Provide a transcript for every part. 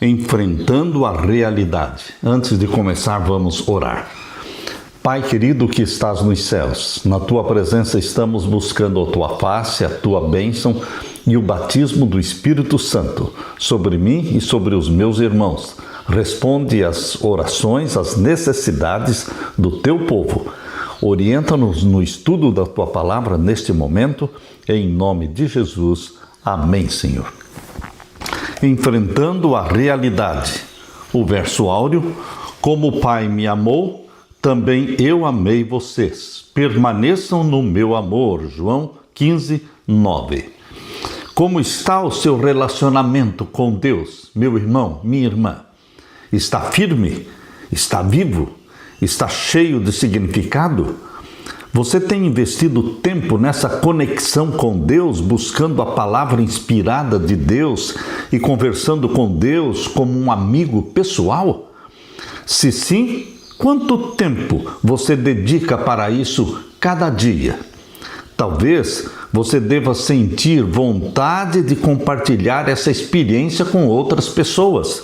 enfrentando a realidade. Antes de começar, vamos orar. Pai querido que estás nos céus, na Tua presença estamos buscando a Tua face, a Tua bênção e o batismo do Espírito Santo sobre mim e sobre os meus irmãos. Responde às orações, às necessidades do Teu povo. Orienta-nos no estudo da Tua palavra neste momento, em nome de Jesus. Amém, Senhor. Enfrentando a realidade. O verso áureo: como o Pai me amou, também eu amei vocês. Permaneçam no meu amor. João 15, 9. Como está o seu relacionamento com Deus, meu irmão, minha irmã? Está firme? Está vivo? Está cheio de significado? Você tem investido tempo nessa conexão com Deus, buscando a palavra inspirada de Deus e conversando com Deus como um amigo pessoal? Se sim, quanto tempo você dedica para isso cada dia? Talvez você deva sentir vontade de compartilhar essa experiência com outras pessoas.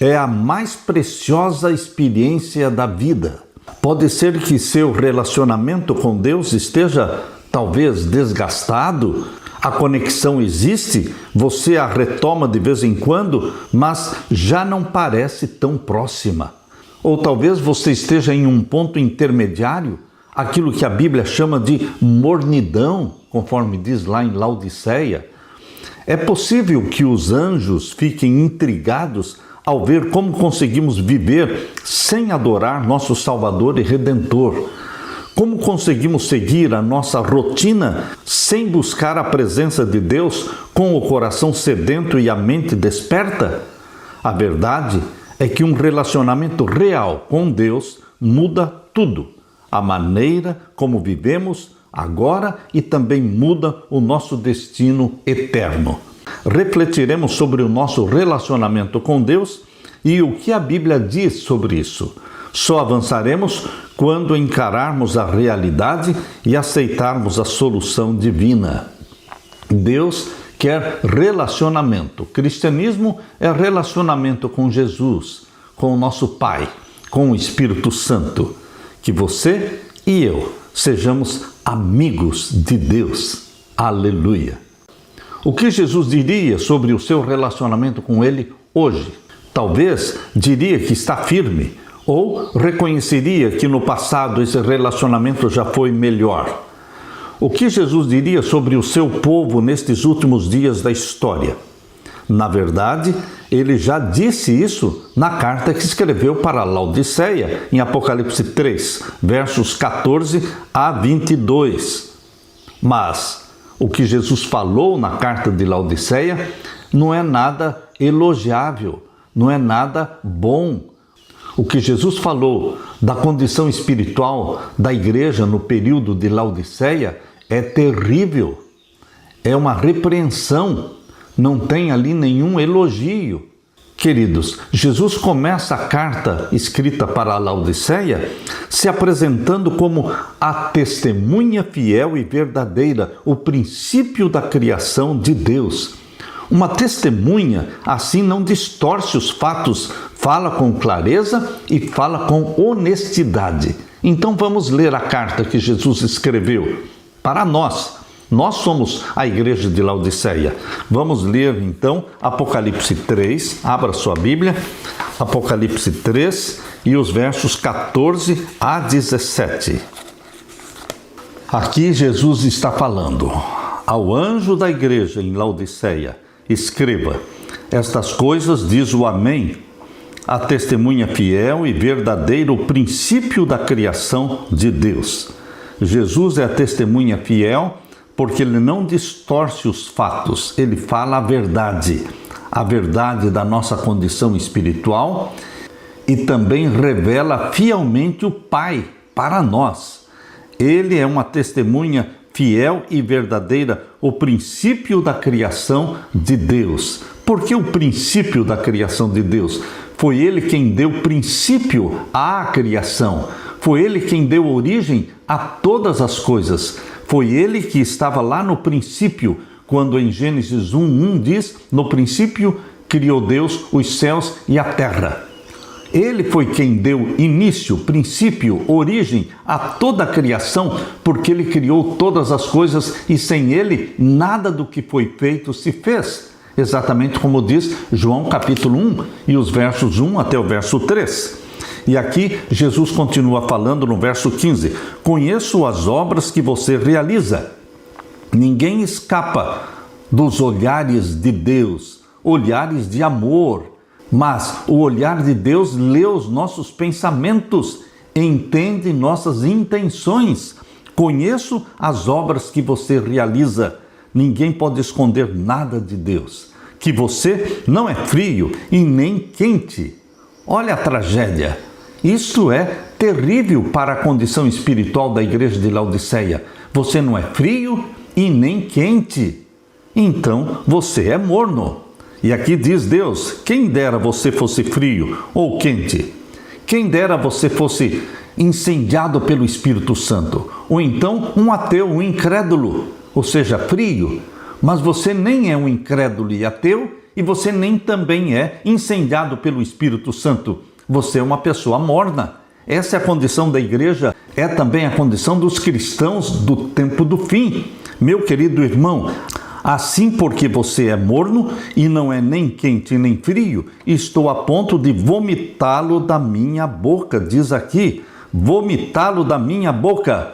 É a mais preciosa experiência da vida. Pode ser que seu relacionamento com Deus esteja talvez desgastado. A conexão existe, você a retoma de vez em quando, mas já não parece tão próxima. Ou talvez você esteja em um ponto intermediário, aquilo que a Bíblia chama de mornidão, conforme diz lá em Laodiceia. É possível que os anjos fiquem intrigados ao ver como conseguimos viver sem adorar nosso Salvador e Redentor. Como conseguimos seguir a nossa rotina sem buscar a presença de Deus com o coração sedento e a mente desperta? A verdade é que um relacionamento real com Deus muda tudo. A maneira como vivemos agora e também muda o nosso destino eterno. Refletiremos sobre o nosso relacionamento com Deus e o que a Bíblia diz sobre isso. Só avançaremos quando encararmos a realidade e aceitarmos a solução divina. Deus quer relacionamento. O cristianismo é relacionamento com Jesus, com o nosso Pai, com o Espírito Santo. Que você e eu sejamos amigos de Deus. Aleluia! O que Jesus diria sobre o seu relacionamento com Ele hoje? Talvez diria que está firme, ou reconheceria que no passado esse relacionamento já foi melhor. O que Jesus diria sobre o seu povo nestes últimos dias da história? Na verdade, ele já disse isso na carta que escreveu para Laodiceia, em Apocalipse 3, versos 14 a 22. Mas o que Jesus falou na carta de Laodiceia não é nada elogiável, não é nada bom. O que Jesus falou da condição espiritual da igreja no período de Laodiceia é terrível. É uma repreensão, não tem ali nenhum elogio. Queridos, Jesus começa a carta escrita para a Laodiceia se apresentando como a testemunha fiel e verdadeira, o princípio da criação de Deus. Uma testemunha assim não distorce os fatos, fala com clareza e fala com honestidade. Então vamos ler a carta que Jesus escreveu para nós. Nós somos a igreja de Laodiceia. Vamos ler então Apocalipse 3, abra sua Bíblia, Apocalipse 3 e os versos 14 a 17. Aqui Jesus está falando: ao anjo da igreja em Laodiceia, escreva: estas coisas diz o Amém, a testemunha fiel e verdadeira, o princípio da criação de Deus. Jesus é a testemunha fiel porque ele não distorce os fatos, ele fala a verdade da nossa condição espiritual e também revela fielmente o Pai para nós. Ele é uma testemunha fiel e verdadeira, o princípio da criação de Deus. Por que o princípio da criação de Deus? Foi ele quem deu princípio à criação. Foi ele quem deu origem a todas as coisas. Foi ele que estava lá no princípio, quando em Gênesis 1:1 diz: no princípio criou Deus os céus e a terra. Ele foi quem deu início, princípio, origem a toda a criação, porque ele criou todas as coisas e sem ele nada do que foi feito se fez. Exatamente como diz João capítulo 1 e os versos 1 até o verso 3. E aqui Jesus continua falando no verso 15: conheço as obras que você realiza. Ninguém escapa dos olhares de Deus, olhares de amor, mas o olhar de Deus lê os nossos pensamentos, entende nossas intenções. Conheço as obras que você realiza. Ninguém pode esconder nada de Deus. Que você não é frio e nem quente. Olha a tragédia. Isso é terrível para a condição espiritual da igreja de Laodiceia. Você não é frio e nem quente. Então você é morno. E aqui diz Deus: quem dera você fosse frio ou quente. Quem dera você fosse incendiado pelo Espírito Santo. Ou então um ateu, um incrédulo, ou seja, frio. Mas você nem é um incrédulo e ateu, e você nem também é incendiado pelo Espírito Santo. Você é uma pessoa morna. Essa é a condição da igreja, é também a condição dos cristãos do tempo do fim. Meu querido irmão, assim porque você é morno e não é nem quente nem frio, estou a ponto de vomitá-lo da minha boca, diz aqui, vomitá-lo da minha boca.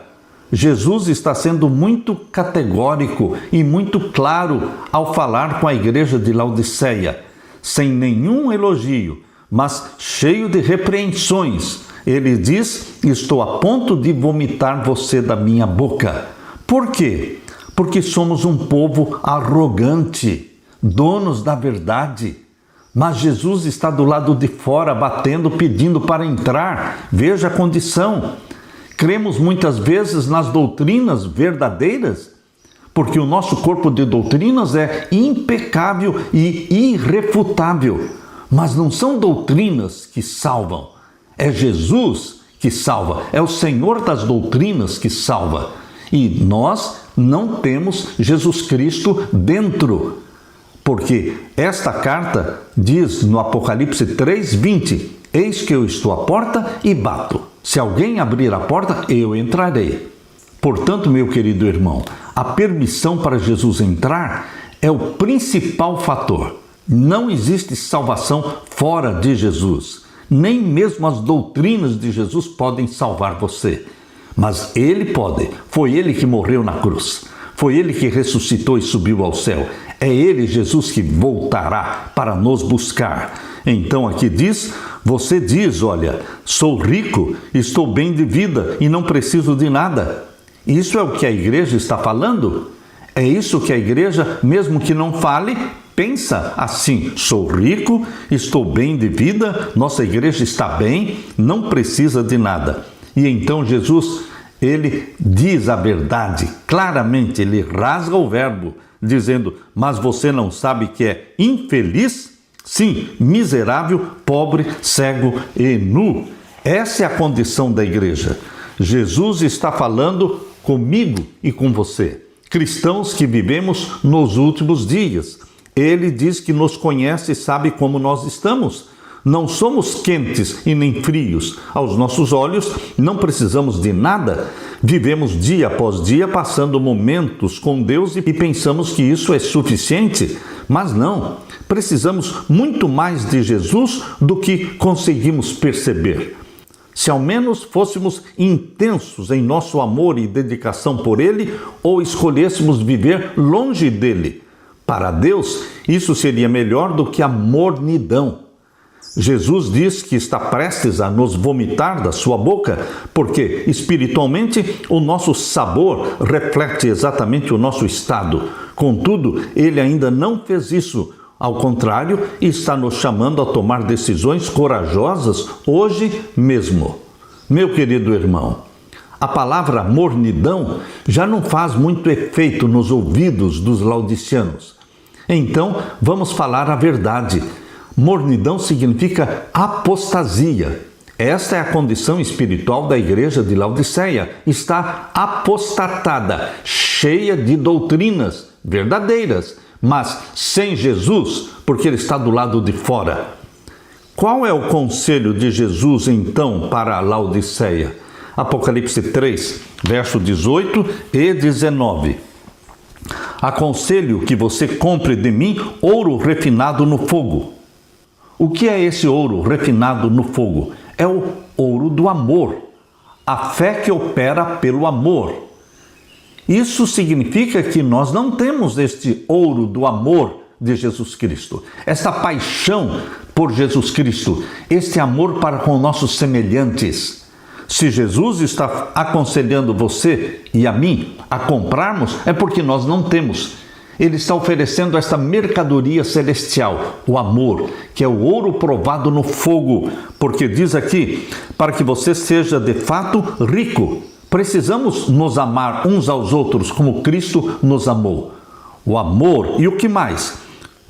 Jesus está sendo muito categórico e muito claro ao falar com a igreja de Laodiceia, sem nenhum elogio, mas cheio de repreensões. Ele diz: estou a ponto de vomitar você da minha boca. Por quê? Porque somos um povo arrogante, donos da verdade. Mas Jesus está do lado de fora, batendo, pedindo para entrar. Veja a condição. Cremos muitas vezes nas doutrinas verdadeiras, porque o nosso corpo de doutrinas é impecável e irrefutável. Mas não são doutrinas que salvam. É Jesus que salva. É o Senhor das doutrinas que salva. E nós não temos Jesus Cristo dentro. Porque esta carta diz no Apocalipse 3:20: eis que eu estou à porta e bato. Se alguém abrir a porta, eu entrarei. Portanto, meu querido irmão, a permissão para Jesus entrar é o principal fator. Não existe salvação fora de Jesus. Nem mesmo as doutrinas de Jesus podem salvar você. Mas Ele pode. Foi Ele que morreu na cruz. Foi Ele que ressuscitou e subiu ao céu. É Ele, Jesus, que voltará para nos buscar. Então aqui diz, você diz, olha, sou rico, estou bem de vida e não preciso de nada. Isso é o que a igreja está falando? É isso que a igreja, mesmo que não fale, pensa assim: sou rico, estou bem de vida, nossa igreja está bem, não precisa de nada. E então Jesus, ele diz a verdade, claramente, ele rasga o verbo, dizendo: mas você não sabe que é infeliz? Sim, miserável, pobre, cego e nu. Essa é a condição da igreja. Jesus está falando comigo e com você, cristãos que vivemos nos últimos dias. Ele diz que nos conhece e sabe como nós estamos. Não somos quentes e nem frios. Aos nossos olhos, não precisamos de nada. Vivemos dia após dia passando momentos com Deus e pensamos que isso é suficiente. Mas não, precisamos muito mais de Jesus do que conseguimos perceber. Se ao menos fôssemos intensos em nosso amor e dedicação por Ele, ou escolhêssemos viver longe dEle. Para Deus, isso seria melhor do que a mornidão. Jesus diz que está prestes a nos vomitar da sua boca, porque espiritualmente o nosso sabor reflete exatamente o nosso estado. Contudo, Ele ainda não fez isso. Ao contrário, está nos chamando a tomar decisões corajosas hoje mesmo. Meu querido irmão, a palavra mornidão já não faz muito efeito nos ouvidos dos laodiceanos. Então, vamos falar a verdade. Mornidão significa apostasia. Esta é a condição espiritual da igreja de Laodiceia. Está apostatada, cheia de doutrinas verdadeiras, mas sem Jesus, porque ele está do lado de fora. Qual é o conselho de Jesus, então, para a Laodiceia? Apocalipse 3, verso 18 e 19. Aconselho que você compre de mim ouro refinado no fogo. O que é esse ouro refinado no fogo? É o ouro do amor, a fé que opera pelo amor. Isso significa que nós não temos este ouro do amor de Jesus Cristo, essa paixão por Jesus Cristo, este amor para com nossos semelhantes. Se Jesus está aconselhando você e a mim a comprarmos, é porque nós não temos. Ele está oferecendo esta mercadoria celestial, o amor, que é o ouro provado no fogo, porque diz aqui, para que você seja de fato rico, precisamos nos amar uns aos outros como Cristo nos amou. O amor e o que mais?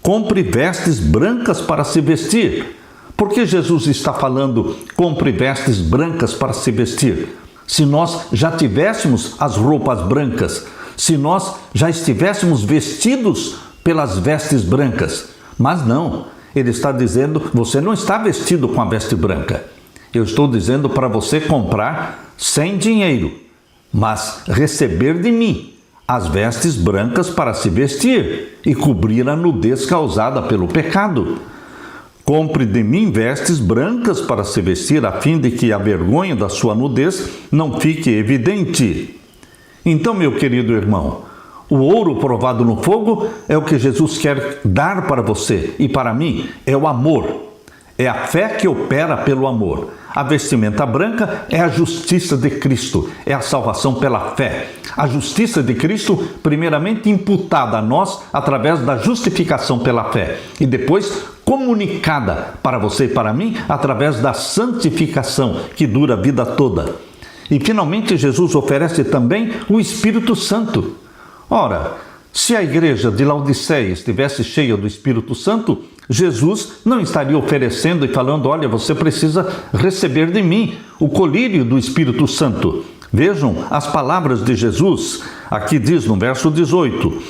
Compre vestes brancas para se vestir. Por que Jesus está falando compre vestes brancas para se vestir? Se nós já tivéssemos as roupas brancas, se nós já estivéssemos vestidos pelas vestes brancas. Mas não, ele está dizendo, você não está vestido com a veste branca. Eu estou dizendo para você comprar sem dinheiro, mas receber de mim as vestes brancas para se vestir e cobrir a nudez causada pelo pecado. Compre de mim vestes brancas para se vestir, a fim de que a vergonha da sua nudez não fique evidente. Então, meu querido irmão, o ouro provado no fogo é o que Jesus quer dar para você e para mim, é o amor. É a fé que opera pelo amor. A vestimenta branca é a justiça de Cristo, é a salvação pela fé. A justiça de Cristo, primeiramente imputada a nós através da justificação pela fé e depois comunicada para você e para mim através da santificação que dura a vida toda. E finalmente Jesus oferece também o Espírito Santo. Ora, se a igreja de Laodiceia estivesse cheia do Espírito Santo, Jesus não estaria oferecendo e falando, olha, você precisa receber de mim o colírio do Espírito Santo. Vejam as palavras de Jesus, aqui diz no verso 18,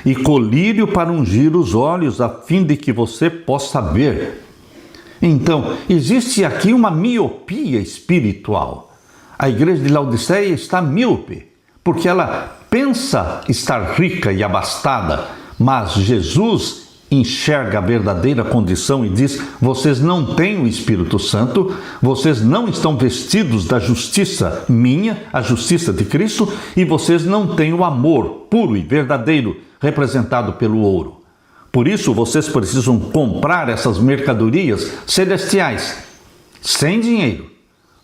e colírio para ungir os olhos, a fim de que você possa ver. Então, existe aqui uma miopia espiritual. A igreja de Laodiceia está míope, porque ela pensa estar rica e abastada, mas Jesus enxerga a verdadeira condição e diz, vocês não têm o Espírito Santo, vocês não estão vestidos da justiça minha, a justiça de Cristo, e vocês não têm o amor puro e verdadeiro, representado pelo ouro. Por isso, vocês precisam comprar essas mercadorias celestiais, sem dinheiro,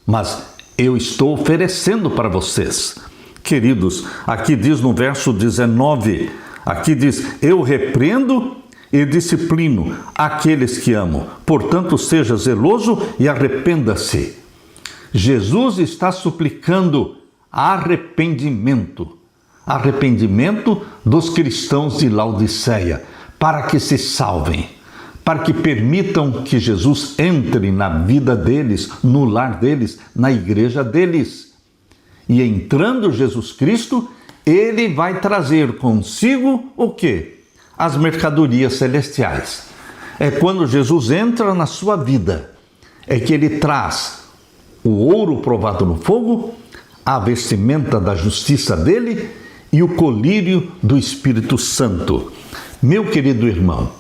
mas eu estou oferecendo para vocês. Queridos, aqui diz no verso 19, aqui diz, eu repreendo e disciplino aqueles que amo. Portanto, seja zeloso e arrependa-se. Jesus está suplicando arrependimento. Arrependimento dos cristãos de Laodiceia, para que se salvem, para que permitam que Jesus entre na vida deles, no lar deles, na igreja deles. E entrando Jesus Cristo, ele vai trazer consigo o quê? As mercadorias celestiais. É quando Jesus entra na sua vida, é que ele traz o ouro provado no fogo, a vestimenta da justiça dele e o colírio do Espírito Santo. Meu querido irmão,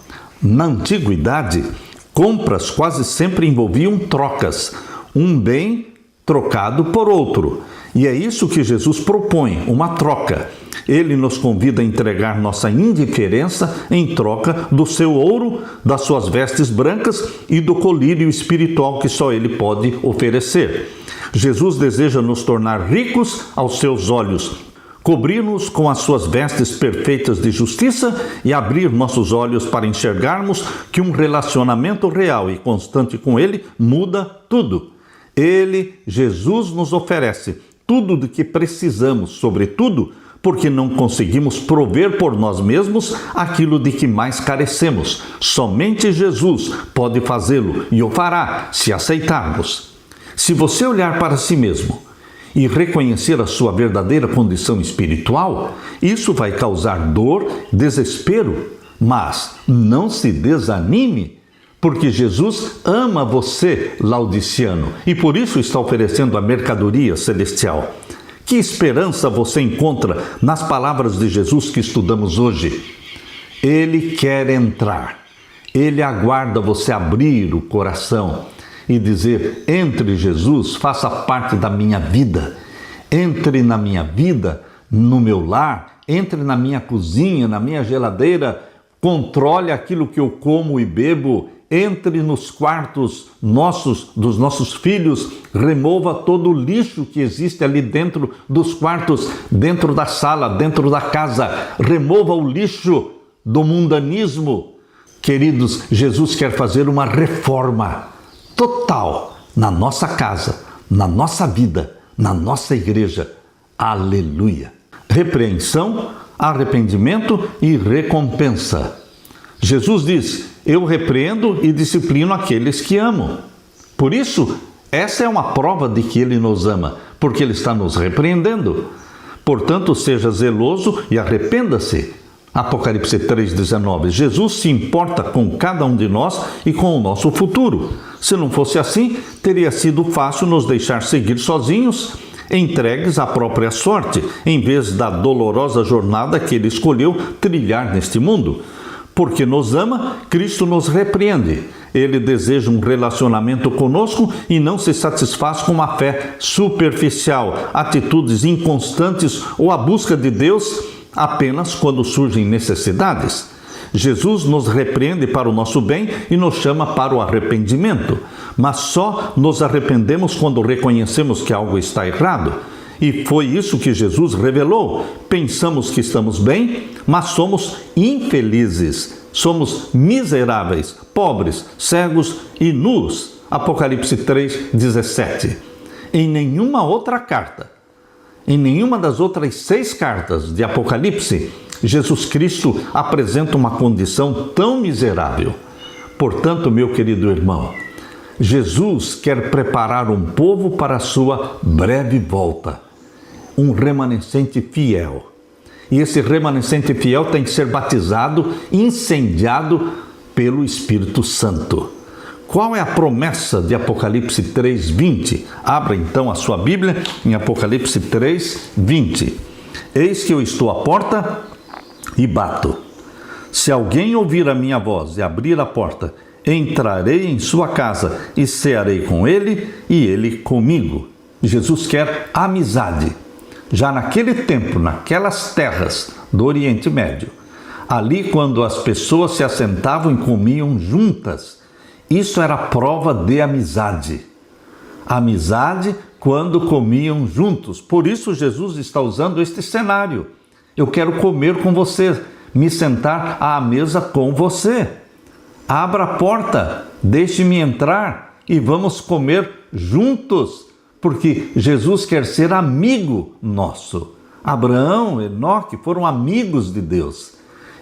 na antiguidade, compras quase sempre envolviam trocas, um bem trocado por outro. E é isso que Jesus propõe, uma troca. Ele nos convida a entregar nossa indiferença em troca do seu ouro, das suas vestes brancas e do colírio espiritual que só ele pode oferecer. Jesus deseja nos tornar ricos aos seus olhos, cobrir-nos com as suas vestes perfeitas de justiça e abrir nossos olhos para enxergarmos que um relacionamento real e constante com ele muda tudo. Ele, Jesus, nos oferece tudo do que precisamos, sobretudo porque não conseguimos prover por nós mesmos aquilo de que mais carecemos. Somente Jesus pode fazê-lo e o fará se aceitarmos. Se você olhar para si mesmo e reconhecer a sua verdadeira condição espiritual, isso vai causar dor, desespero, mas não se desanime, porque Jesus ama você, laodiceano, e por isso está oferecendo a mercadoria celestial. Que esperança você encontra nas palavras de Jesus que estudamos hoje? Ele quer entrar, ele aguarda você abrir o coração e dizer: entre, Jesus, faça parte da minha vida, entre na minha vida, no meu lar, entre na minha cozinha, na minha geladeira, controle aquilo que eu como e bebo, entre nos quartos dos nossos filhos, remova todo o lixo que existe ali dentro dos quartos, dentro da sala, dentro da casa, remova o lixo do mundanismo. Queridos, Jesus quer fazer uma reforma total na nossa casa, na nossa vida, na nossa igreja. Aleluia! Repreensão, arrependimento e recompensa. Jesus diz: eu repreendo e disciplino aqueles que amo. Por isso, essa é uma prova de que Ele nos ama, porque Ele está nos repreendendo. Portanto, seja zeloso e arrependa-se. Apocalipse 3,19. Jesus se importa com cada um de nós e com o nosso futuro. Se não fosse assim, teria sido fácil nos deixar seguir sozinhos, entregues à própria sorte, em vez da dolorosa jornada que Ele escolheu trilhar neste mundo. Porque nos ama, Cristo nos repreende. Ele deseja um relacionamento conosco e não se satisfaz com uma fé superficial, atitudes inconstantes ou a busca de Deus apenas quando surgem necessidades. Jesus nos repreende para o nosso bem e nos chama para o arrependimento, mas só nos arrependemos quando reconhecemos que algo está errado. E foi isso que Jesus revelou. Pensamos que estamos bem, mas somos infelizes, somos miseráveis, pobres, cegos e nus. Apocalipse 3,17. Em nenhuma outra carta, em nenhuma das outras 6 cartas de Apocalipse, Jesus Cristo apresenta uma condição tão miserável. Portanto, meu querido irmão, Jesus quer preparar um povo para a sua breve volta, um remanescente fiel. E esse remanescente fiel tem que ser batizado, incendiado pelo Espírito Santo. Qual é a promessa de Apocalipse 3:20? Abra então a sua Bíblia em Apocalipse 3:20. Eis que eu estou à porta e bato. Se alguém ouvir a minha voz e abrir a porta, entrarei em sua casa e cearei com ele e ele comigo. Jesus quer amizade. Já naquele tempo, naquelas terras do Oriente Médio, ali quando as pessoas se assentavam e comiam juntas, isso era prova de amizade. Amizade quando comiam juntos. Por isso Jesus está usando este cenário. Eu quero comer com você, me sentar à mesa com você. Abra a porta, deixe-me entrar e vamos comer juntos, porque Jesus quer ser amigo nosso. Abraão, Enoque foram amigos de Deus.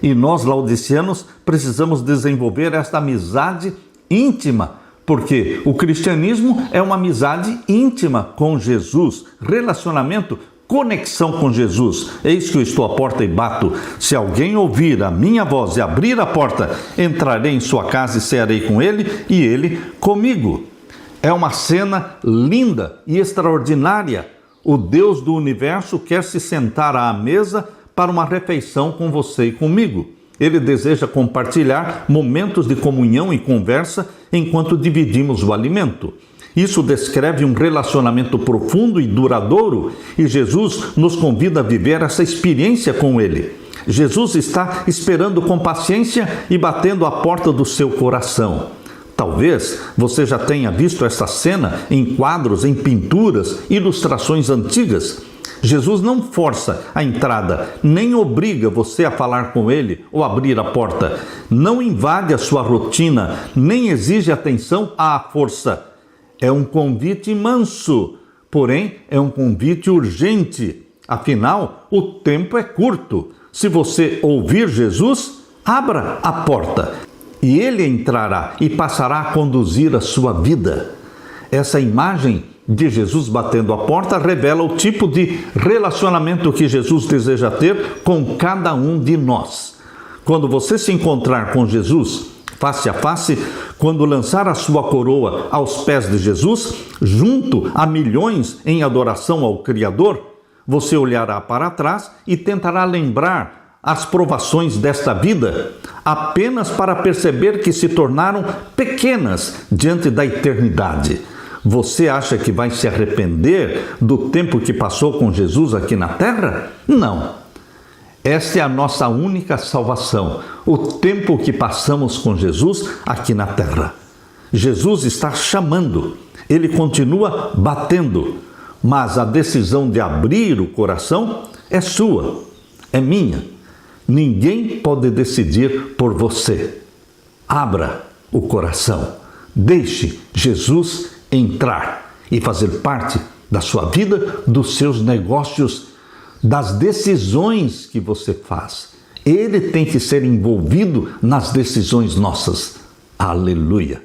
E nós, laodiceanos, precisamos desenvolver esta amizade íntima, porque o cristianismo é uma amizade íntima com Jesus, relacionamento, conexão com Jesus. Eis que eu estou à porta e bato. Se alguém ouvir a minha voz e abrir a porta, entrarei em sua casa e cearei com ele e ele comigo. É uma cena linda e extraordinária. O Deus do universo quer se sentar à mesa para uma refeição com você e comigo. Ele deseja compartilhar momentos de comunhão e conversa enquanto dividimos o alimento. Isso descreve um relacionamento profundo e duradouro e Jesus nos convida a viver essa experiência com Ele. Jesus está esperando com paciência e batendo a porta do seu coração. Talvez você já tenha visto essa cena em quadros, em pinturas, ilustrações antigas. Jesus não força a entrada, nem obriga você a falar com Ele ou abrir a porta. Não invade a sua rotina, nem exige atenção à força. É um convite manso, porém é um convite urgente. Afinal, o tempo é curto. Se você ouvir Jesus, abra a porta e Ele entrará e passará a conduzir a sua vida. essa imagem de Jesus batendo a porta revela o tipo de relacionamento que Jesus deseja ter com cada um de nós. Quando você se encontrar com Jesus face a face, quando lançar a sua coroa aos pés de Jesus, junto a milhões em adoração ao Criador, você olhará para trás e tentará lembrar as provações desta vida, apenas para perceber que se tornaram pequenas diante da eternidade. Você acha que vai se arrepender do tempo que passou com Jesus aqui na terra? Não. Esta é a nossa única salvação, o tempo que passamos com Jesus aqui na terra. Jesus está chamando, ele continua batendo, mas a decisão de abrir o coração é sua, é minha. Ninguém pode decidir por você. Abra o coração, deixe Jesus entrar e fazer parte da sua vida, dos seus negócios, das decisões que você faz. Ele tem que ser envolvido nas decisões nossas. Aleluia!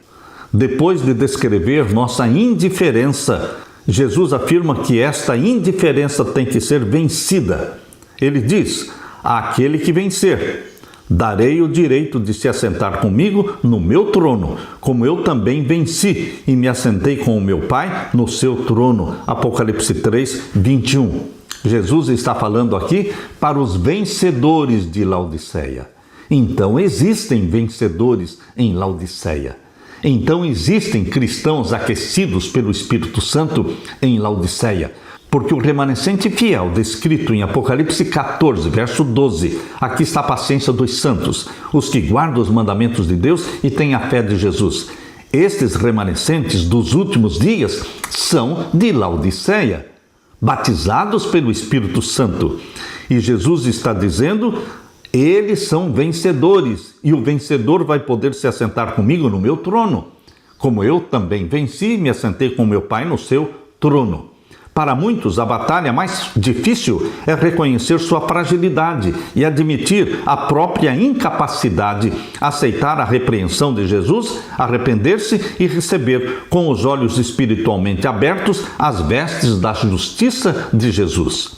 Depois de descrever nossa indiferença, Jesus afirma que esta indiferença tem que ser vencida. Ele diz: àquele que vencer, darei o direito de se assentar comigo no meu trono, como eu também venci e me assentei com o meu Pai no seu trono. Apocalipse 3, 21. Jesus está falando aqui para os vencedores de Laodiceia. Então existem vencedores em Laodiceia. Então existem cristãos aquecidos pelo Espírito Santo em Laodiceia. Porque o remanescente fiel, descrito em Apocalipse 14, verso 12, aqui está a paciência dos santos, os que guardam os mandamentos de Deus e têm a fé de Jesus. Estes remanescentes dos últimos dias são de Laodiceia, batizados pelo Espírito Santo. E Jesus está dizendo: eles são vencedores, e o vencedor vai poder se assentar comigo no meu trono, como eu também venci e me assentei com meu Pai no seu trono. Para muitos, a batalha mais difícil é reconhecer sua fragilidade e admitir a própria incapacidade, aceitar a repreensão de Jesus, arrepender-se e receber com os olhos espiritualmente abertos as vestes da justiça de Jesus.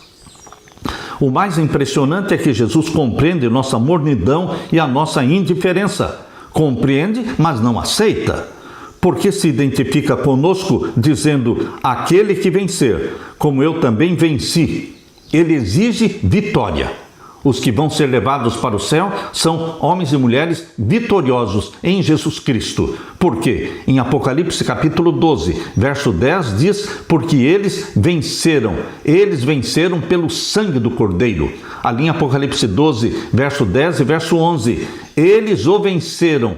O mais impressionante é que Jesus compreende nossa mornidão e a nossa indiferença. Compreende, mas não aceita. Porque se identifica conosco dizendo: aquele que vencer, como eu também venci. Ele exige vitória. Os que vão ser levados para o céu são homens e mulheres vitoriosos em Jesus Cristo. Por quê? Em Apocalipse capítulo 12, verso 10 diz: porque eles venceram pelo sangue do Cordeiro. Ali em Apocalipse 12, verso 10 e verso 11, eles o venceram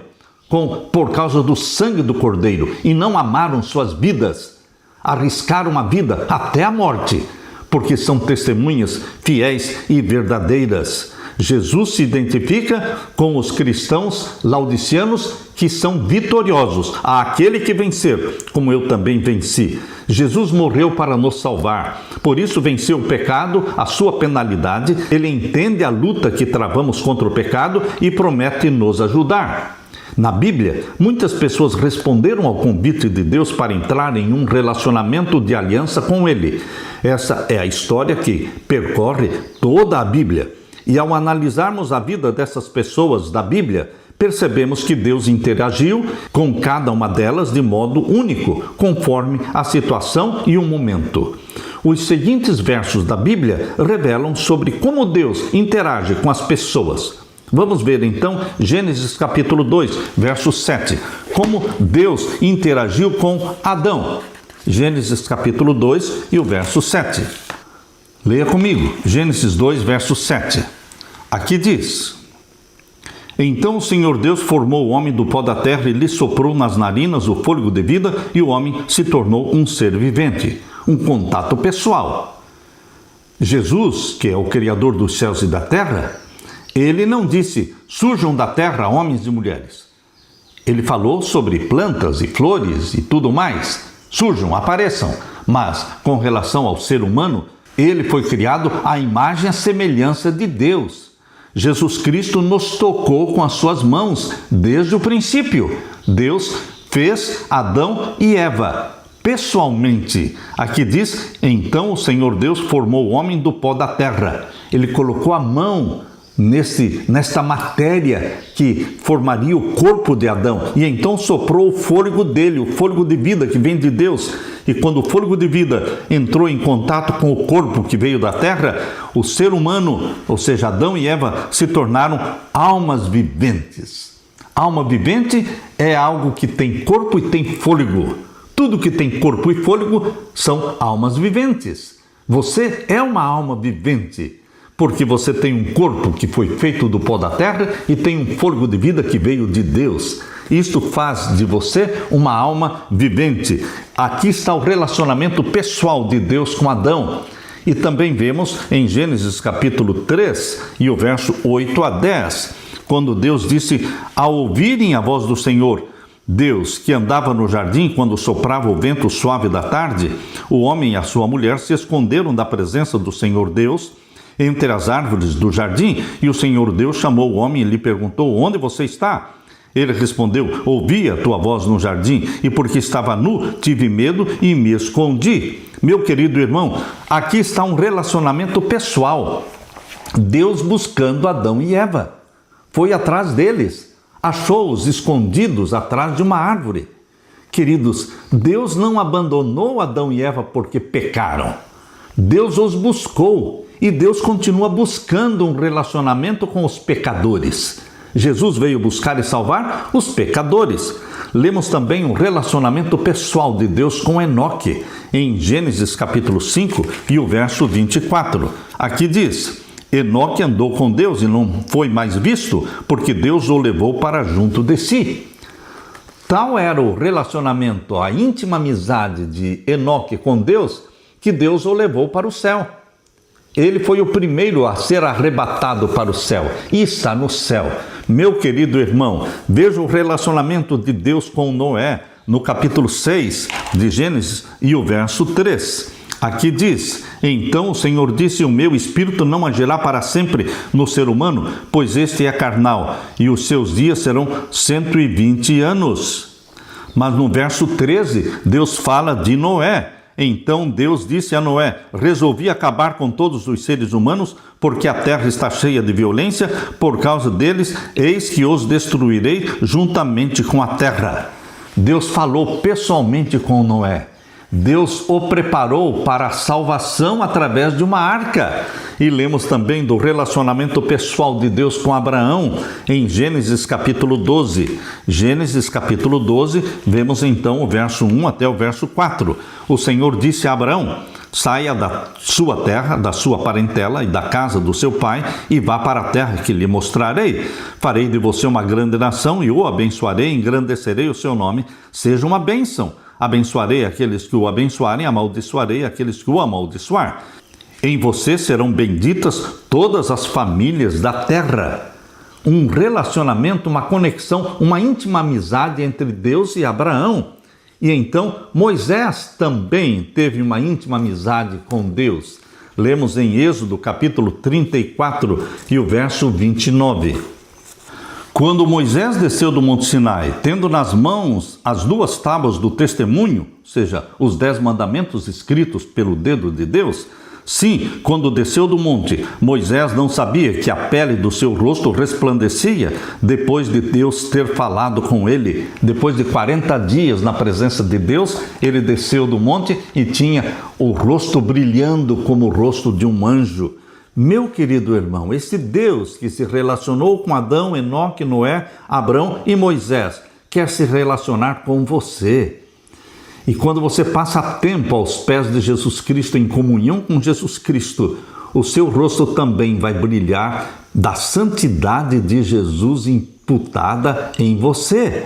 por causa do sangue do Cordeiro, e não amaram suas vidas, arriscaram a vida até a morte, porque são testemunhas fiéis e verdadeiras. Jesus se identifica com os cristãos laodiceanos que são vitoriosos, àquele que vencer, como eu também venci. Jesus morreu para nos salvar, por isso venceu o pecado, a sua penalidade. Ele entende a luta que travamos contra o pecado e promete nos ajudar. Na Bíblia, muitas pessoas responderam ao convite de Deus para entrar em um relacionamento de aliança com Ele. Essa é a história que percorre toda a Bíblia. E ao analisarmos a vida dessas pessoas da Bíblia, percebemos que Deus interagiu com cada uma delas de modo único, conforme a situação e o momento. Os seguintes versos da Bíblia revelam sobre como Deus interage com as pessoas. Vamos ver então Gênesis capítulo 2, verso 7, como Deus interagiu com Adão. Gênesis capítulo 2 e o verso 7. Leia comigo, Gênesis 2, verso 7. Aqui diz: então o Senhor Deus formou o homem do pó da terra e lhe soprou nas narinas o fôlego de vida, e o homem se tornou um ser vivente. Um contato pessoal. Jesus, que é o Criador dos céus e da terra, ele não disse: surjam da terra homens e mulheres. Ele falou sobre plantas e flores e tudo mais. Surjam, apareçam. Mas, com relação ao ser humano, ele foi criado à imagem e à semelhança de Deus. Jesus Cristo nos tocou com as suas mãos desde o princípio. Deus fez Adão e Eva. pessoalmente. Aqui diz, então o Senhor Deus formou o homem do pó da terra. Ele colocou a mão nesta matéria que formaria o corpo de Adão, e então soprou o fôlego dele, o fôlego de vida que vem de Deus. E quando o fôlego de vida entrou em contato com o corpo que veio da terra, o ser humano, ou seja, Adão e Eva, se tornaram almas viventes. Alma vivente é algo que tem corpo e tem fôlego. Tudo que tem corpo e fôlego são almas viventes. Você é uma alma vivente, porque você tem um corpo que foi feito do pó da terra e tem um fôlego de vida que veio de Deus. Isto faz de você uma alma vivente. Aqui está o relacionamento pessoal de Deus com Adão. E também vemos em Gênesis capítulo 3 e o verso 8 a 10, quando Deus disse, ao ouvirem a voz do Senhor, Deus, que andava no jardim quando soprava o vento suave da tarde, o homem e a sua mulher se esconderam da presença do Senhor Deus entre as árvores do jardim, e o Senhor Deus chamou o homem e lhe perguntou, onde você está? Ele respondeu, ouvi a tua voz no jardim, e porque estava nu, tive medo e me escondi. Meu querido irmão, aqui está um relacionamento pessoal. Deus buscando Adão e Eva. Foi atrás deles, achou-os escondidos atrás de uma árvore. Queridos, Deus não abandonou Adão e Eva porque pecaram. Deus os buscou. E Deus continua buscando um relacionamento com os pecadores. Jesus veio buscar e salvar os pecadores. Lemos também um relacionamento pessoal de Deus com Enoque, em Gênesis capítulo 5 e o verso 24. Aqui diz, Enoque andou com Deus e não foi mais visto, porque Deus o levou para junto de si. Tal era o relacionamento, a íntima amizade de Enoque com Deus, que Deus o levou para o céu. Ele foi o primeiro a ser arrebatado para o céu e está no céu. Meu querido irmão, veja o relacionamento de Deus com Noé no capítulo 6 de Gênesis e o verso 3. Aqui diz, então o Senhor disse, o meu espírito não agirá para sempre no ser humano, pois este é carnal, e os seus dias serão 120 anos. Mas no verso 13, Deus fala de Noé. Então Deus disse a Noé, resolvi acabar com todos os seres humanos, porque a terra está cheia de violência, por causa deles, eis que os destruirei juntamente com a terra. Deus falou pessoalmente com Noé. Deus o preparou para a salvação através de uma arca. E lemos também do relacionamento pessoal de Deus com Abraão em Gênesis capítulo 12. Gênesis capítulo 12, vemos então o verso 1 até o verso 4. O Senhor disse a Abraão, saia da sua terra, da sua parentela e da casa do seu pai e vá para a terra que lhe mostrarei. Farei de você uma grande nação e o abençoarei, engrandecerei o seu nome, seja uma bênção. Abençoarei aqueles que o abençoarem, amaldiçoarei aqueles que o amaldiçoar. Em você serão benditas todas as famílias da terra. Um relacionamento, uma conexão, uma íntima amizade entre Deus e Abraão. E então Moisés também teve uma íntima amizade com Deus. Lemos em Êxodo capítulo 34 e o verso 29. Quando Moisés desceu do Monte Sinai, tendo nas mãos as 2 tábuas do testemunho, ou seja, os 10 mandamentos escritos pelo dedo de Deus, sim, quando desceu do monte, Moisés não sabia que a pele do seu rosto resplandecia depois de Deus ter falado com ele. Depois de 40 dias na presença de Deus, ele desceu do monte e tinha o rosto brilhando como o rosto de um anjo. Meu querido irmão, esse Deus que se relacionou com Adão, Enoque, Noé, Abraão e Moisés, quer se relacionar com você. E quando você passa tempo aos pés de Jesus Cristo, em comunhão com Jesus Cristo, o seu rosto também vai brilhar da santidade de Jesus imputada em você.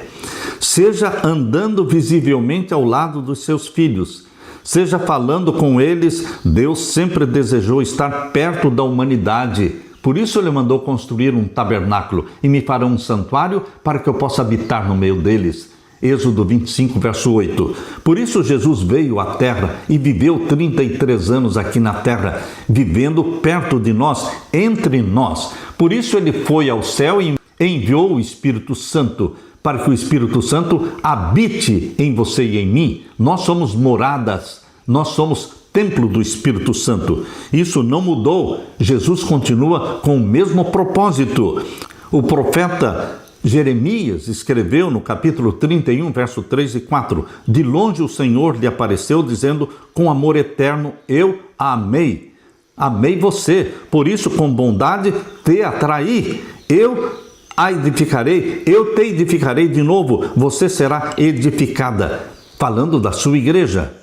Seja andando visivelmente ao lado dos seus filhos, seja falando com eles, Deus sempre desejou estar perto da humanidade. Por isso ele mandou construir um tabernáculo e me fará um santuário para que eu possa habitar no meio deles. Êxodo 25, verso 8. Por isso Jesus veio à terra e viveu 33 anos aqui na terra, vivendo perto de nós, entre nós. Por isso ele foi ao céu e enviou o Espírito Santo para que o Espírito Santo habite em você e em mim. Nós somos moradas, nós somos templo do Espírito Santo. Isso não mudou. Jesus continua com o mesmo propósito. O profeta Jeremias escreveu no capítulo 31, verso 3 e 4: de longe o Senhor lhe apareceu, dizendo: com amor eterno eu a amei. Amei você, por isso com bondade te atraí. Eu a edificarei, eu te edificarei de novo, você será edificada. Falando da sua igreja.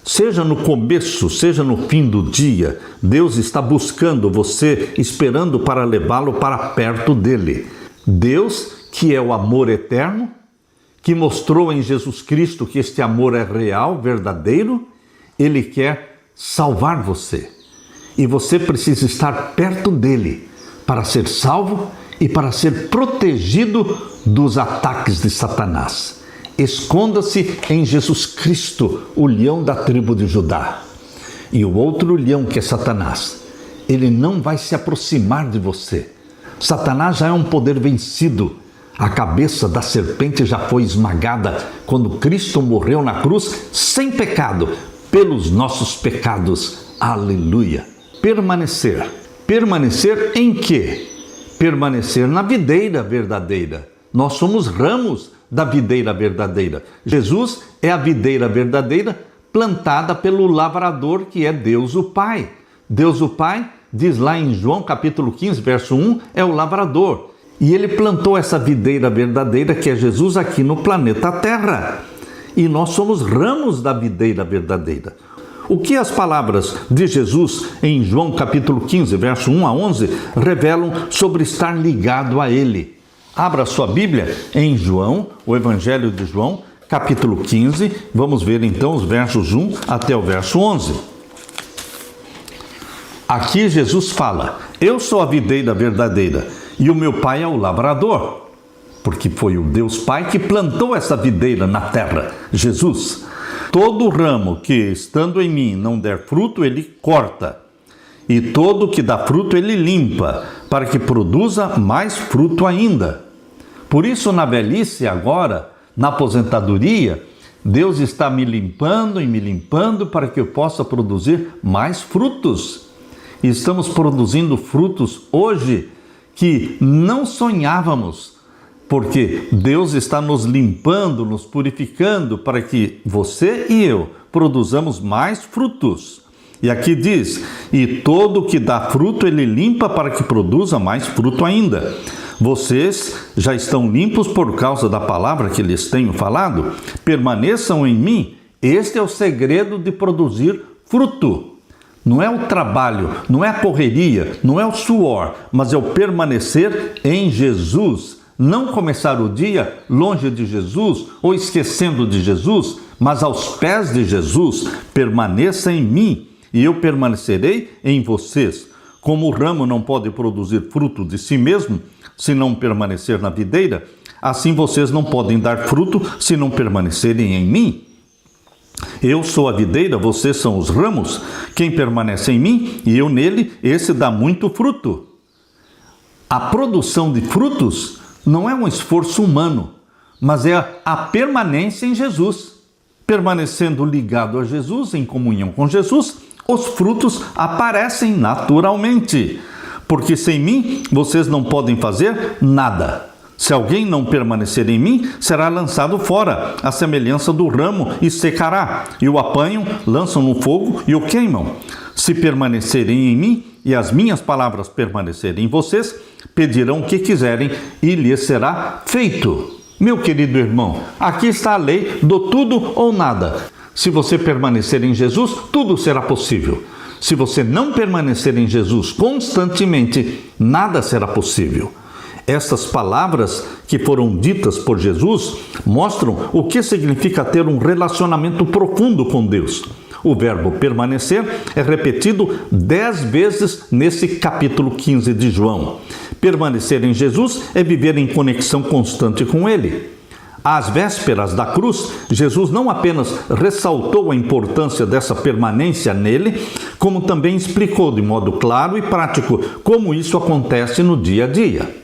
Seja no começo, seja no fim do dia, Deus está buscando você, esperando para levá-lo para perto dele. Deus, que é o amor eterno, que mostrou em Jesus Cristo que este amor é real, verdadeiro, ele quer salvar você. E você precisa estar perto dele para ser salvo e para ser protegido dos ataques de Satanás. Esconda-se em Jesus Cristo, o leão da tribo de Judá. E o outro leão, que é Satanás, ele não vai se aproximar de você. Satanás já é um poder vencido. A cabeça da serpente já foi esmagada quando Cristo morreu na cruz sem pecado, pelos nossos pecados. Aleluia! Permanecer. Permanecer em quê? Permanecer na videira verdadeira. Nós somos ramos da videira verdadeira. Jesus é a videira verdadeira plantada pelo lavrador, que é Deus o Pai. Deus o Pai, diz lá em João capítulo 15, verso 1, é o lavrador. E ele plantou essa videira verdadeira, que é Jesus, aqui no planeta Terra. E nós somos ramos da videira verdadeira. O que as palavras de Jesus em João capítulo 15, verso 1 a 11, revelam sobre estar ligado a ele? Abra sua Bíblia em João, o Evangelho de João, capítulo 15. Vamos ver então os versos 1 até o verso 11. Aqui Jesus fala: eu sou a videira verdadeira e o meu Pai é o lavrador. Porque foi o Deus Pai que plantou essa videira na terra, Jesus. Todo ramo que, estando em mim, não der fruto, ele corta. E todo que dá fruto, ele limpa, para que produza mais fruto ainda. Por isso, na velhice, agora, na aposentadoria, Deus está me limpando e me limpando para que eu possa produzir mais frutos. E estamos produzindo frutos hoje que não sonhávamos, porque Deus está nos limpando, nos purificando para que você e eu produzamos mais frutos. E aqui diz: e todo que dá fruto ele limpa para que produza mais fruto ainda. Vocês já estão limpos por causa da palavra que lhes tenho falado. Permaneçam em mim. Este é o segredo de produzir fruto. Não é o trabalho, não é a correria, não é o suor, mas é o permanecer em Jesus. Não começar o dia longe de Jesus ou esquecendo de Jesus, mas aos pés de Jesus. Permaneça em mim e eu permanecerei em vocês. Como o ramo não pode produzir fruto de si mesmo, se não permanecer na videira, assim vocês não podem dar fruto se não permanecerem em mim. Eu sou a videira, vocês são os ramos. Quem permanece em mim e eu nele, esse dá muito fruto. A produção de frutos não é um esforço humano, mas é a permanência em Jesus. Permanecendo ligado a Jesus, em comunhão com Jesus, os frutos aparecem naturalmente. Porque sem mim, vocês não podem fazer nada. Se alguém não permanecer em mim, será lançado fora, à semelhança do ramo, e secará. E o apanham, lançam no fogo e o queimam. Se permanecerem em mim, e as minhas palavras permanecerem em vocês, pedirão o que quiserem, e lhes será feito. Meu querido irmão, aqui está a lei do tudo ou nada. Se você permanecer em Jesus, tudo será possível. Se você não permanecer em Jesus constantemente, nada será possível. Essas palavras que foram ditas por Jesus mostram o que significa ter um relacionamento profundo com Deus. O verbo permanecer é repetido 10 vezes nesse capítulo 15 de João. Permanecer em Jesus é viver em conexão constante com Ele. Às vésperas da cruz, Jesus não apenas ressaltou a importância dessa permanência nele, como também explicou de modo claro e prático como isso acontece no dia a dia.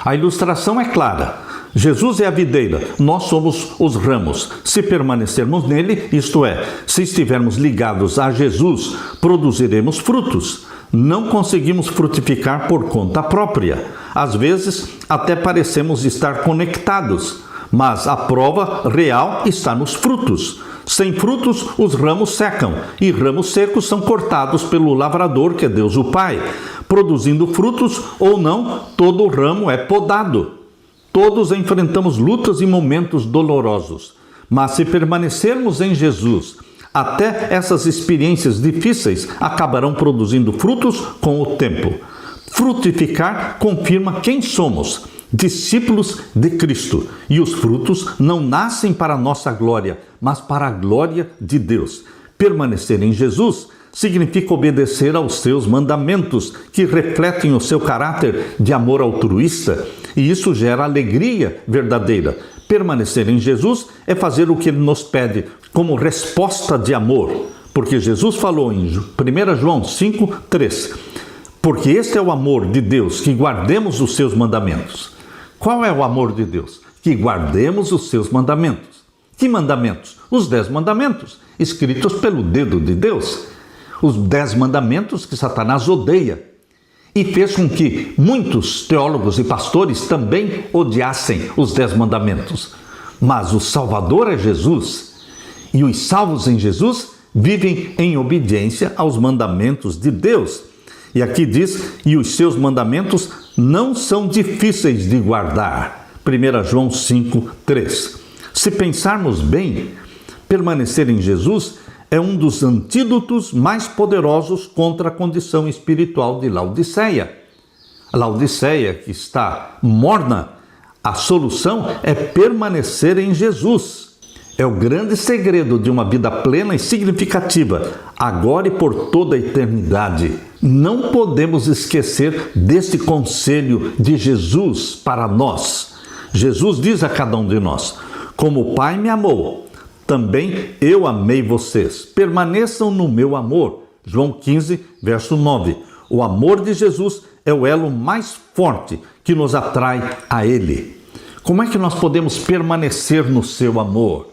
A ilustração é clara. Jesus é a videira, nós somos os ramos. Se permanecermos nele, isto é, se estivermos ligados a Jesus, produziremos frutos. Não conseguimos frutificar por conta própria. Às vezes, até parecemos estar conectados, mas a prova real está nos frutos. Sem frutos, os ramos secam, e ramos secos são cortados pelo lavrador, que é Deus o Pai. Produzindo frutos ou não, todo ramo é podado. Todos enfrentamos lutas e momentos dolorosos, mas se permanecermos em Jesus, até essas experiências difíceis acabarão produzindo frutos com o tempo. Frutificar confirma quem somos, discípulos de Cristo, e os frutos não nascem para a nossa glória, mas para a glória de Deus. Permanecer em Jesus significa obedecer aos seus mandamentos, que refletem o seu caráter de amor altruísta, e isso gera alegria verdadeira. Permanecer em Jesus é fazer o que ele nos pede como resposta de amor, porque Jesus falou em 1 João 5:3, porque este é o amor de Deus, que guardemos os seus mandamentos. Qual é o amor de Deus? Que guardemos os seus mandamentos. Que mandamentos? Os 10 mandamentos, escritos pelo dedo de Deus. Os 10 mandamentos que Satanás odeia e fez com que muitos teólogos e pastores também odiassem os 10 mandamentos. Mas o Salvador é Jesus, e os salvos em Jesus vivem em obediência aos mandamentos de Deus. E aqui diz, e os seus mandamentos não são difíceis de guardar. 1 João 5:3. Se pensarmos bem, permanecer em Jesus é um dos antídotos mais poderosos contra a condição espiritual de Laodiceia. A Laodiceia, que está morna, a solução é permanecer em Jesus. É o grande segredo de uma vida plena e significativa, agora e por toda a eternidade. Não podemos esquecer deste conselho de Jesus para nós. Jesus diz a cada um de nós: como o Pai me amou, também eu amei vocês. Permaneçam no meu amor. João 15, verso 9. O amor de Jesus é o elo mais forte que nos atrai a Ele. Como é que nós podemos permanecer no seu amor?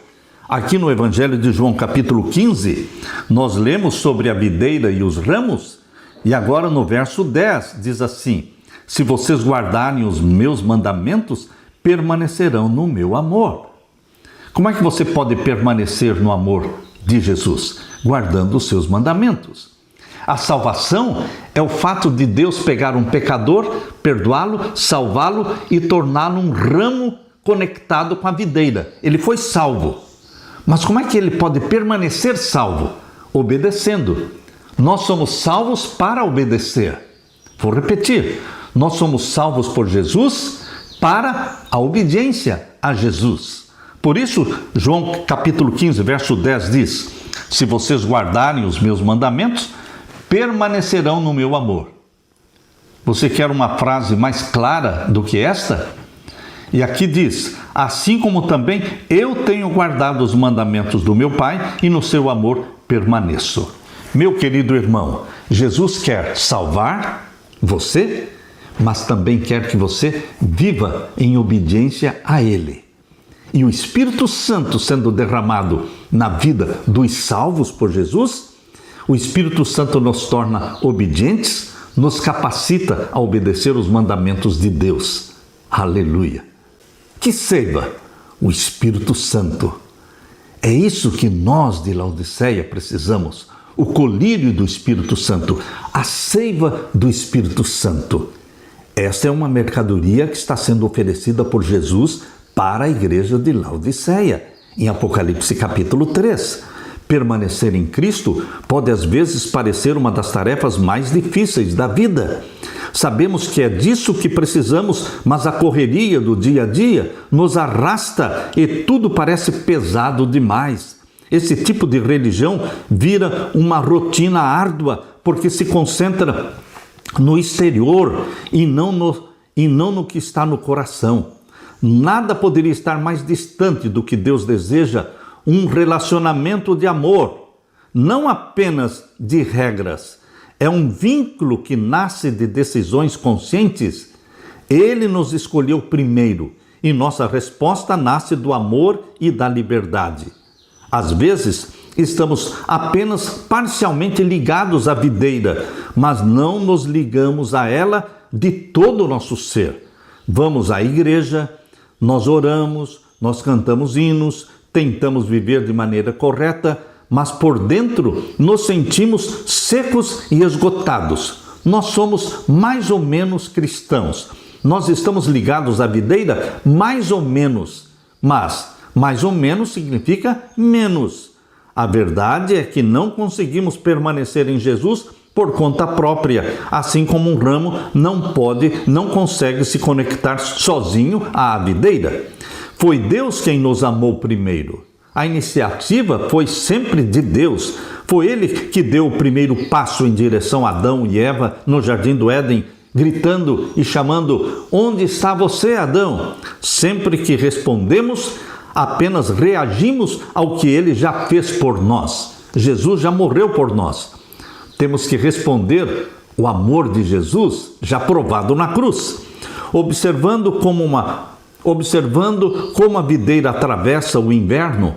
Aqui no Evangelho de João, capítulo 15, nós lemos sobre a videira e os ramos, e agora no verso 10 diz assim: se vocês guardarem os meus mandamentos, permanecerão no meu amor. Como é que você pode permanecer no amor de Jesus? Guardando os seus mandamentos. A salvação é o fato de Deus pegar um pecador, perdoá-lo, salvá-lo e torná-lo um ramo conectado com a videira. Ele foi salvo. Mas como é que ele pode permanecer salvo? Obedecendo. Nós somos salvos para obedecer. Vou repetir. Nós somos salvos por Jesus para a obediência a Jesus. Por isso, João capítulo 15, verso 10 diz: se vocês guardarem os meus mandamentos, permanecerão no meu amor. Você quer uma frase mais clara do que esta? E aqui diz: assim como também eu tenho guardado os mandamentos do meu Pai e no seu amor permaneço. Meu querido irmão, Jesus quer salvar você, mas também quer que você viva em obediência a Ele. E o Espírito Santo sendo derramado na vida dos salvos por Jesus, o Espírito Santo nos torna obedientes, nos capacita a obedecer os mandamentos de Deus. Aleluia! Que seiva o Espírito Santo. É isso que nós de Laodiceia precisamos, o colírio do Espírito Santo, a seiva do Espírito Santo. Esta é uma mercadoria que está sendo oferecida por Jesus para a igreja de Laodiceia, em Apocalipse capítulo 3. Permanecer em Cristo pode às vezes parecer uma das tarefas mais difíceis da vida. Sabemos que é disso que precisamos, mas a correria do dia a dia nos arrasta e tudo parece pesado demais. Esse tipo de religião vira uma rotina árdua porque se concentra no exterior e não no que está no coração. Nada poderia estar mais distante do que Deus deseja, um relacionamento de amor, não apenas de regras. É um vínculo que nasce de decisões conscientes. Ele nos escolheu primeiro e nossa resposta nasce do amor e da liberdade. Às vezes, estamos apenas parcialmente ligados à videira, mas não nos ligamos a ela de todo o nosso ser. Vamos à igreja, nós oramos, nós cantamos hinos, tentamos viver de maneira correta, mas por dentro nos sentimos secos e esgotados. Nós somos mais ou menos cristãos. Nós estamos ligados à videira mais ou menos, mas mais ou menos significa menos. A verdade é que não conseguimos permanecer em Jesus por conta própria, assim como um ramo não consegue se conectar sozinho à videira. Foi Deus quem nos amou primeiro. A iniciativa foi sempre de Deus. Foi Ele que deu o primeiro passo em direção a Adão e Eva no Jardim do Éden, gritando e chamando: onde está você, Adão? Sempre que respondemos, apenas reagimos ao que Ele já fez por nós. Jesus já morreu por nós. Temos que responder o amor de Jesus já provado na cruz. Observando como a videira atravessa o inverno,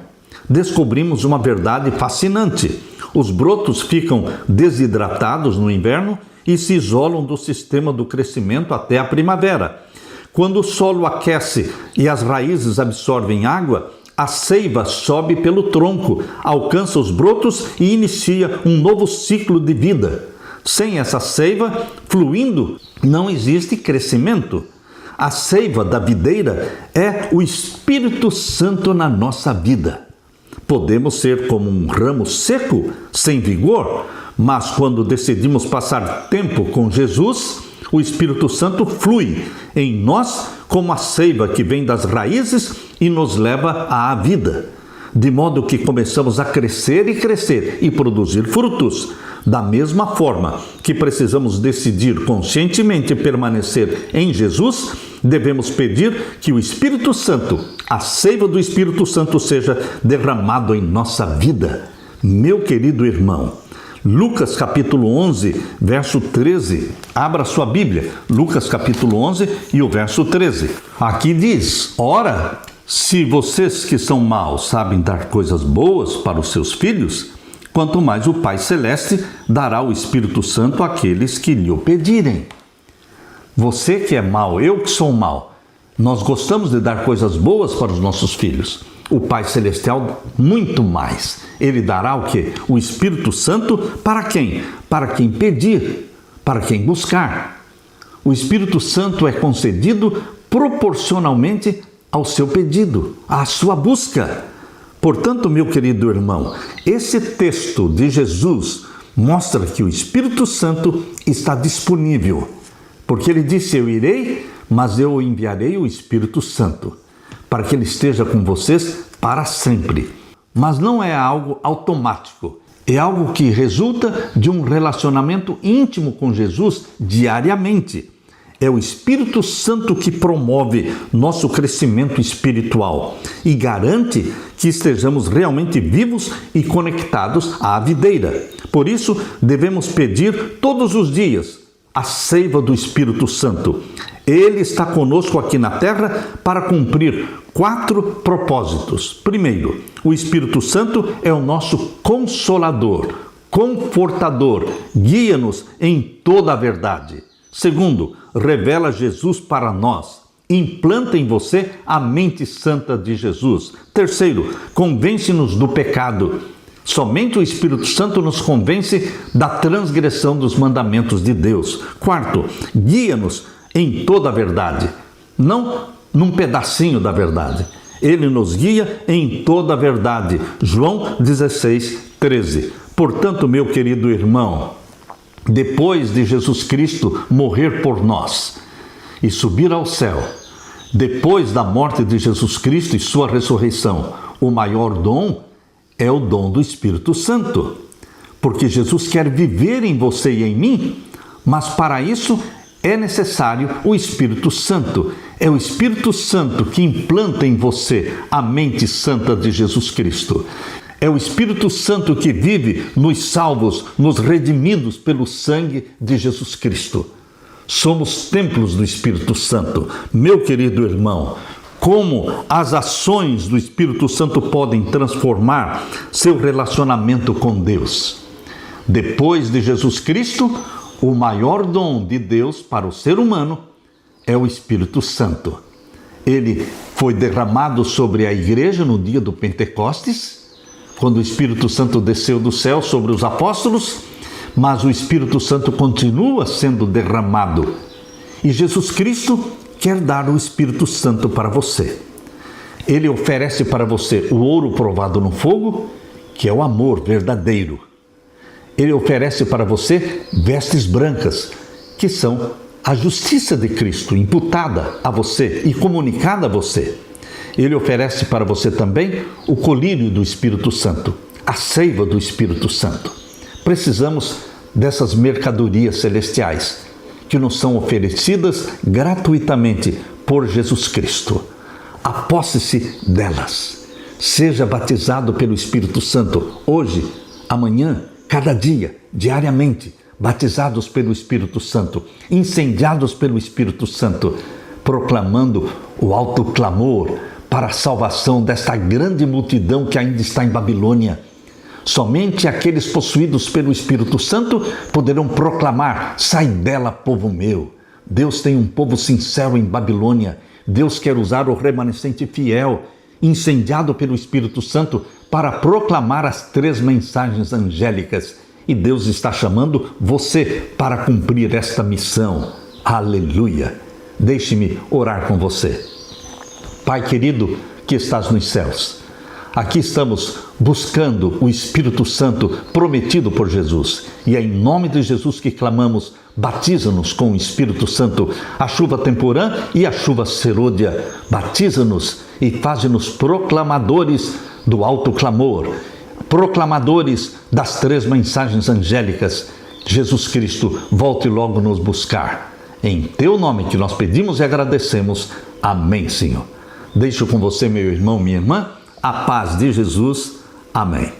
descobrimos uma verdade fascinante. Os brotos ficam desidratados no inverno e se isolam do sistema do crescimento até a primavera. Quando o solo aquece e as raízes absorvem água, a seiva sobe pelo tronco, alcança os brotos e inicia um novo ciclo de vida. Sem essa seiva fluindo, não existe crescimento. A seiva da videira é o Espírito Santo na nossa vida. Podemos ser como um ramo seco, sem vigor, mas quando decidimos passar tempo com Jesus, o Espírito Santo flui em nós como a seiva que vem das raízes e nos leva à vida. De modo que começamos a crescer e produzir frutos. Da mesma forma que precisamos decidir conscientemente permanecer em Jesus, devemos pedir que o Espírito Santo, a seiva do Espírito Santo, seja derramado em nossa vida. Meu querido irmão, Lucas capítulo 11, verso 13. Abra sua Bíblia, Lucas capítulo 11 e o verso 13. Aqui diz: ora, se vocês que são maus sabem dar coisas boas para os seus filhos, quanto mais o Pai Celeste dará o Espírito Santo àqueles que lhe o pedirem. Você que é mau, eu que sou mau, nós gostamos de dar coisas boas para os nossos filhos. O Pai Celestial, muito mais. Ele dará o quê? O Espírito Santo para quem? Para quem pedir, para quem buscar. O Espírito Santo é concedido proporcionalmente ao seu pedido, à sua busca. Portanto, meu querido irmão, esse texto de Jesus mostra que o Espírito Santo está disponível. Porque ele disse: eu irei, mas eu enviarei o Espírito Santo, para que ele esteja com vocês para sempre. Mas não é algo automático, é algo que resulta de um relacionamento íntimo com Jesus diariamente. É o Espírito Santo que promove nosso crescimento espiritual e garante que estejamos realmente vivos e conectados à videira. Por isso, devemos pedir todos os dias a seiva do Espírito Santo. Ele está conosco aqui na terra para cumprir 4 propósitos. Primeiro, o Espírito Santo é o nosso consolador, confortador, guia-nos em toda a verdade. Segundo, revela Jesus para nós. Implanta em você a mente santa de Jesus. Terceiro, convence-nos do pecado. Somente o Espírito Santo nos convence da transgressão dos mandamentos de Deus. Quarto, guia-nos em toda a verdade, não num pedacinho da verdade. Ele nos guia em toda a verdade. João 16, 13. Portanto, meu querido irmão, depois de Jesus Cristo morrer por nós e subir ao céu, depois da morte de Jesus Cristo e sua ressurreição, o maior dom é o dom do Espírito Santo. Porque Jesus quer viver em você e em mim, mas para isso é necessário o Espírito Santo. É o Espírito Santo que implanta em você a mente santa de Jesus Cristo. É o Espírito Santo que vive nos salvos, nos redimidos pelo sangue de Jesus Cristo. Somos templos do Espírito Santo. Meu querido irmão, como as ações do Espírito Santo podem transformar seu relacionamento com Deus. Depois de Jesus Cristo, o maior dom de Deus para o ser humano é o Espírito Santo. Ele foi derramado sobre a igreja no dia do Pentecostes, quando o Espírito Santo desceu do céu sobre os apóstolos, mas o Espírito Santo continua sendo derramado. E Jesus Cristo quer dar o Espírito Santo para você. Ele oferece para você o ouro provado no fogo, que é o amor verdadeiro. Ele oferece para você vestes brancas, que são a justiça de Cristo imputada a você e comunicada a você. Ele oferece para você também o colírio do Espírito Santo, a seiva do Espírito Santo. Precisamos dessas mercadorias celestiais que nos são oferecidas gratuitamente por Jesus Cristo. Aposse-se delas. Seja batizado pelo Espírito Santo hoje, amanhã, cada dia, diariamente, batizados pelo Espírito Santo, incendiados pelo Espírito Santo, proclamando o alto clamor para a salvação desta grande multidão que ainda está em Babilônia. Somente aqueles possuídos pelo Espírito Santo poderão proclamar: sai dela, povo meu. Deus tem um povo sincero em Babilônia. Deus quer usar o remanescente fiel, incendiado pelo Espírito Santo, para proclamar as 3 mensagens angélicas. E Deus está chamando você para cumprir esta missão. Aleluia! Deixe-me orar com você. Pai querido que estás nos céus, aqui estamos buscando o Espírito Santo prometido por Jesus. E é em nome de Jesus que clamamos: batiza-nos com o Espírito Santo, a chuva temporã e a chuva serôdia. Batiza-nos e faz-nos proclamadores do alto clamor, proclamadores das 3 mensagens angélicas. Jesus Cristo, volte logo nos buscar. Em teu nome que nós pedimos e agradecemos. Amém, Senhor. Deixo com você, meu irmão, minha irmã, a paz de Jesus. Amém.